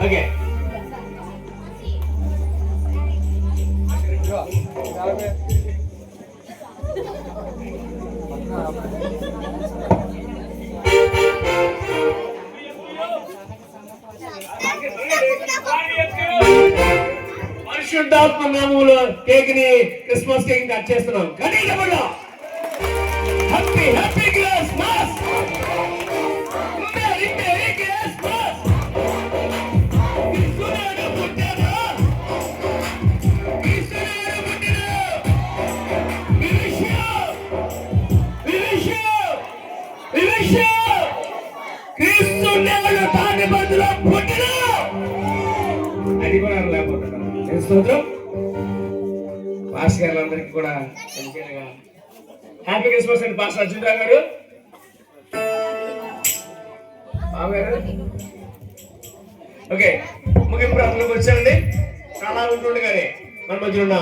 Okay పరిశుద్ధాత్మ నామములో cake ని క్రిస్మస్ కేక్ కట్ చేస్తున్నాం. Happy happy Christmas, merry merry Christmas. క్రిస్తునాడు పుట్టాడు, క్రిస్తునాడు పుట్టాడు. We wish you క్రీస్తునాడు తాని బదులు పుట్టాడు. అది కూడా లేకపోతున్నాను. స్తోత్రం. పాస్టర్ గారులందరికీ కూడా హ్యాపీ క్రిస్మస్ అండి. పాస్టర్ అర్జున్ రావు గారు, ఓకే ముగింపు ప్రార్థనకు వచ్చానండి. చాలా ఉంటుండగానే మన మధ్య ఉన్న